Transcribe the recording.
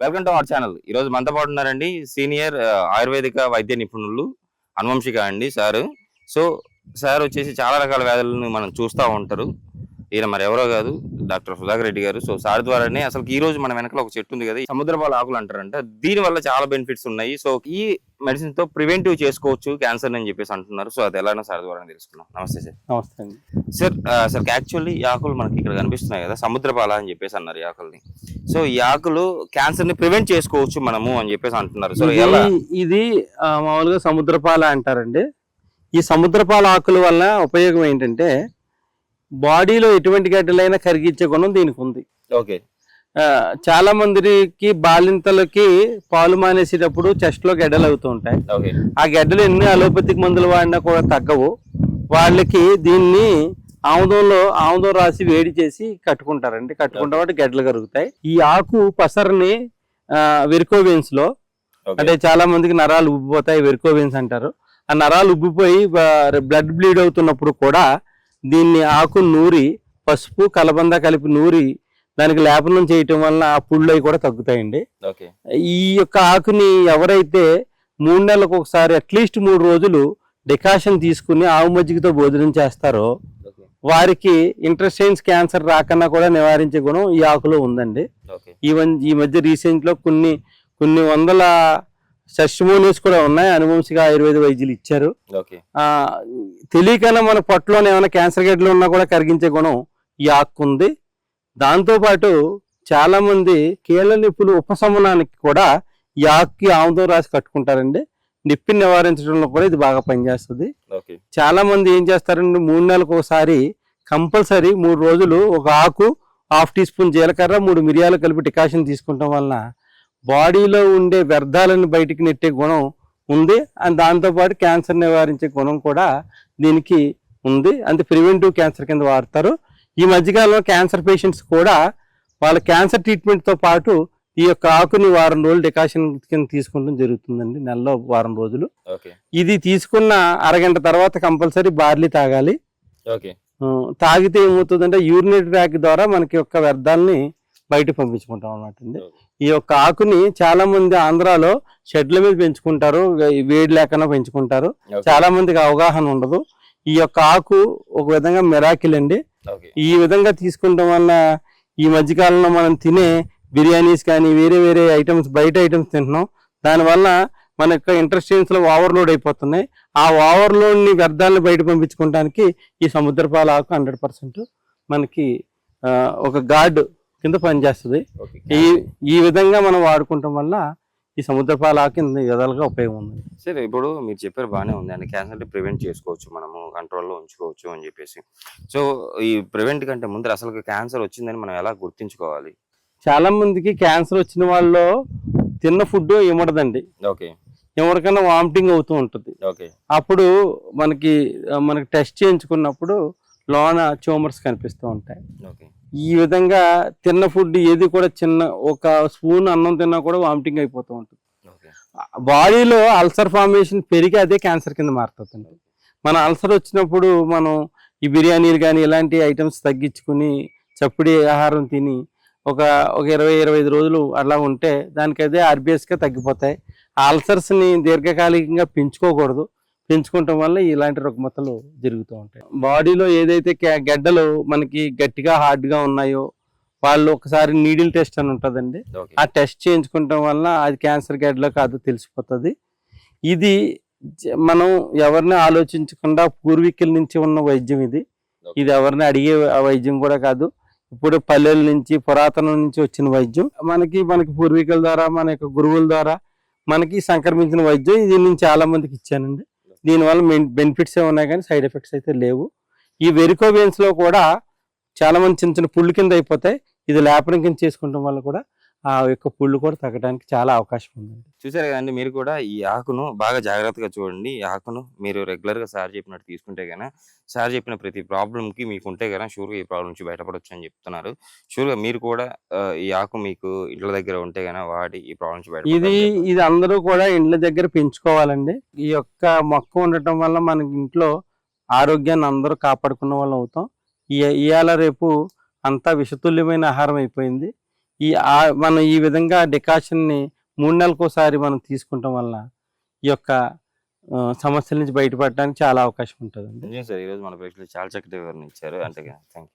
Welcome to our channel. ఈ రోజు మనతో పాటు ఉన్నారండి సీనియర్ ఆయుర్వేదిక వైద్య నిపుణులు అనువంశిక అండి సార్. సో సార్ వచ్చేసి చాలా రకాల వ్యాధులను మనం చూస్తూ ఉంటారు. ఈయన మరి ఎవరో కాదు, డాక్టర్ సుధాకర్ రెడ్డి గారు. సో సార్ ద్వారానే అసలు ఈ రోజు మన వెనకాల ఒక చెట్టు ఉంది కదా, ఈ సముద్రపాలు ఆకులు అంటారంట. దీని వల్ల చాలా బెనిఫిట్స్ ఉన్నాయి. సో ఈ మెడిసిన్ తో ప్రివెంటివ్ చేసుకోవచ్చు క్యాన్సర్ అని చెప్పేసి అంటున్నారు. సో అది ఎలానో సార్ ద్వారా తెలుసుకున్నాం. నమస్తే సార్. నమస్తే అండి సార్. సార్ యాక్చువల్లీ ఈ ఆకులు మనకి ఇక్కడ కనిపిస్తున్నాయి కదా, సముద్రపాల అని చెప్పేసి అన్నారు ఈ ఆకుల్ని. సో ఈ ఆకులు క్యాన్సర్ ని ప్రివెంట్ చేసుకోవచ్చు మనము అని చెప్పేసి అంటున్నారు. సో ఇది మామూలుగా సముద్రపాల అంటారండి. ఈ సముద్రపాల ఆకుల వల్ల ఉపయోగం ఏంటంటే బాడీలో ఎటువంటి గడ్డలైనా కరిగించే గుణం దీనికి ఉంది. ఓకే. చాలా మందికి బాలింతలకి పాలు మానేసేటప్పుడు చెస్ట్ లో గడ్డలు అవుతూ ఉంటాయి. ఆ గడ్డలు ఎన్ని అలోపతిక్ మందులు వాడినా కూడా తగ్గవు. వాళ్ళకి దీన్ని ఆముదం రాసి వేడి చేసి కట్టుకుంటారండి. కట్టుకుంటే వాటి గడ్డలు కరుగుతాయి. ఈ ఆకు పసరని వెరికోవెన్స్ లో, అంటే చాలా మందికి నరాలు ఉబ్బిపోతాయి, వెరికోవెన్స్ అంటారు. ఆ నరాలు ఉబ్బిపోయి బ్లడ్ బ్లీడ్ అవుతున్నప్పుడు కూడా దీన్ని ఆకు నూరి పసుపు కలబంద కలిపి నూరి దానికి లేపనం చేయటం వలన ఆ పుళ్ళు అవి కూడా తగ్గుతాయండి. ఈ యొక్క ఆకుని ఎవరైతే 3 నెలలకు ఒకసారి అట్లీస్ట్ 3 రోజులు డికాషన్ తీసుకుని ఆవు మజ్జిగతో భోజనం చేస్తారో వారికి ఇంటెస్టైన్స్ క్యాన్సర్ రాకన్నా కూడా నివారించే గుణం ఈ ఆకులో ఉందండి. ఈ మధ్య రీసెంట్ లో కొన్ని వందల సెస్టిమోనియల్స్ కూడా ఉన్నాయి. అనువంశిక ఆయుర్వేద వైద్యులు ఇచ్చారు. తెలియకన్నా మన పొట్టలోనే ఏమైనా క్యాన్సర్ గడ్డలు ఉన్నా కూడా కరిగించే గుణం ఈ ఆకు ఉంది. దాంతో పాటు చాలా మంది కీళ్ళ నొప్పులు ఉపశమనానికి కూడా ఈ ఆకుకి ఆముదం రాసి కట్టుకుంటారండి. నొప్పిని నివారించడంలో కూడా ఇది బాగా పనిచేస్తుంది. చాలా మంది ఏం చేస్తారండి, 3 నెలలకు ఒకసారి కంపల్సరీ 3 రోజులు ఒక ఆకు, 1/2 టీ స్పూన్ జీలకర్ర, 3 మిరియాలు కలిపి డికాషన్ తీసుకుంటాం వలన బాడీలో ఉండే వ్యర్థాలను బయటికి నెట్టే గుణం ఉంది. అండ్ దాంతోపాటు క్యాన్సర్ నివారించే గుణం కూడా దీనికి ఉంది. అంతే ప్రివెంటివ్ క్యాన్సర్ కింద వాడతారు. ఈ మధ్యకాలంలో క్యాన్సర్ పేషెంట్స్ కూడా వాళ్ళ క్యాన్సర్ ట్రీట్మెంట్తో పాటు ఈ యొక్క ఆకుని వారం రోజులు డికాషన్ కింద తీసుకుంటం జరుగుతుందండి. నెలలో వారం రోజులు. ఇది తీసుకున్న అరగంట తర్వాత కంపల్సరీ బార్లీ తాగాలి. తాగితే ఏమవుతుందంటే యూరినరీ ట్రాక్ ద్వారా మనకి యొక్క వ్యర్థాలని బయట పంపించుకుంటాం అన్నమాట అండి. ఈ యొక్క ఆకుని చాలా మంది ఆంధ్రాలో షెడ్ల మీద పెంచుకుంటారు, వేడి లేకుండా పెంచుకుంటారు. చాలా మందికి అవగాహన ఉండదు. ఈ యొక్క ఆకు ఒక విధంగా మిరాకిల్ అండి. ఈ విధంగా తీసుకుంటాం వల్ల ఈ మధ్యకాలంలో మనం తినే బిర్యానీస్ కానీ వేరే వేరే ఐటమ్స్, బయట ఐటమ్స్ తింటున్నాం. దానివల్ల మన యొక్క ఇంటెస్టైన్స్ లో ఓవర్లోడ్ అయిపోతున్నాయి. ఆ ఓవర్లోడ్ ని వ్యర్థాలను బయట పంపించుకోవడానికి ఈ సముద్రపాల ఆకు 100% మనకి ఒక గార్డ్ కింద పనిచేస్తుంది. ఈ విధంగా మనం వాడుకుంటాం వల్ల ఈ సముద్రపాల ఆకు కింద విధాలుగా ఉపయోగం ఉంది. సరే, ఇప్పుడు మీరు చెప్పారు బాగానే ఉంది అండి. క్యాన్సర్ ప్రివెంట్ చేసుకోవచ్చు, మనము కంట్రోల్లో ఉంచుకోవచ్చు అని చెప్పేసి. సో ఈ ప్రివెంట్ కంటే ముందు అసలు క్యాన్సర్ వచ్చిందని మనం ఎలా గుర్తించుకోవాలి? చాలా మందికి క్యాన్సర్ వచ్చిన వాళ్ళలో తిన్న ఫుడ్ ఇమ్మడదండి. ఎవరికైనా వామిటింగ్ అవుతూ ఉంటుంది. అప్పుడు మనకి టెస్ట్ చేయించుకున్నప్పుడు లోన ట్యూమర్స్ కనిపిస్తూ ఉంటాయి. ఈ విధంగా తిన్న ఫుడ్ ఏది కూడా ఒక స్పూన్ అన్నం తిన్నా కూడా వామిటింగ్ అయిపోతూ ఉంటుంది. బాడీలో అల్సర్ ఫార్మేషన్ పెరిగి అదే క్యాన్సర్ కింద మారుతుంది. మన అల్సర్ వచ్చినప్పుడు మనం ఈ బిర్యానీలు కానీ ఇలాంటి ఐటమ్స్ తగ్గించుకుని చప్పుడి ఆహారం తిని ఒక 20-25 రోజులు అలా ఉంటే దానికి అదే ఆర్బిఎస్గా తగ్గిపోతాయి. ఆ అల్సర్స్ని దీర్ఘకాలికంగా పెంచుకోకూడదు. పెంచుకోవటం వల్ల ఇలాంటి రుగ్మతలు జరుగుతూ ఉంటాయి. బాడీలో ఏదైతే గడ్డలు మనకి గట్టిగా హార్డ్గా ఉన్నాయో వాళ్ళు ఒకసారి నీడిల్ టెస్ట్ అని ఉంటుందండి. ఆ టెస్ట్ చేయించుకోవటం వల్ల అది క్యాన్సర్ గడ్డలో కాదు తెలిసిపోతుంది. ఇది మనం ఎవరిని ఆలోచించకుండా పూర్వీకుల నుంచి ఉన్న వైద్యం ఇది. ఇది ఎవరిని అడిగే వైద్యం కూడా కాదు. ఇప్పుడు పల్లెల నుంచి పురాతనం నుంచి వచ్చిన వైద్యం. మనకి పూర్వీకుల ద్వారా, మన యొక్క గురువుల ద్వారా మనకి సంక్రమించిన వైద్యం. ఇది నేను చాలా మందికి ఇచ్చానండి. దీనివల్ల బెనిఫిట్స్ ఉన్నాయి కానీ సైడ్ ఎఫెక్ట్స్ అయితే లేవు. ఈ వెరికోవెన్స్ లో కూడా చాలా మంది చిన్న చిన్న పుళ్ళు కింద అయిపోతాయి. ఇది లేపనం కింద చేసుకుంటాం వల్ల కూడా ఆ యొక్క పుళ్ళు కూడా తగ్గడానికి చాలా అవకాశం ఉందండి. చూసారు కదండి, మీరు కూడా ఈ ఆకును బాగా జాగ్రత్తగా చూడండి. ఈ ఆకును మీరు రెగ్యులర్ గా సార్ చెప్పినట్టు తీసుకుంటే కన్నా, సార్ చెప్పిన ప్రతి ప్రాబ్లం కి మీకు ఉంటే కన్నా షూర్గా ఈ ప్రాబ్లం నుంచి బయటపడవచ్చు అని చెప్తున్నారు. షూర్గా మీరు కూడా ఈ ఆకు మీకు ఇంట్ల దగ్గర ఉంటే కన్నా వాడి ఈ ప్రాబ్లం నుంచి బయట ఇది అందరూ కూడా ఇంట్ల దగ్గర పెంచుకోవాలండి. ఈ యొక్క మొక్క ఉండటం వల్ల మనకి ఇంట్లో ఆరోగ్యాన్ని అందరూ కాపాడుకున్న వాళ్ళు అవుతాం. ఇవాళ రేపు అంతా విషతుల్యమైన ఆహారం అయిపోయింది. మనం ఈ విధంగా డికాషన్ని 3 నెలలకోసారి మనం తీసుకుంటాం వల్ల ఈ యొక్క సమస్యల నుంచి బయటపడడానికి చాలా అవకాశం ఉంటుందండి. నిజం సార్, ఈరోజు మన ప్రేక్షకులు చాలా చక్కటి వివరణ ఇచ్చారు. అంటే థ్యాంక్ యూ.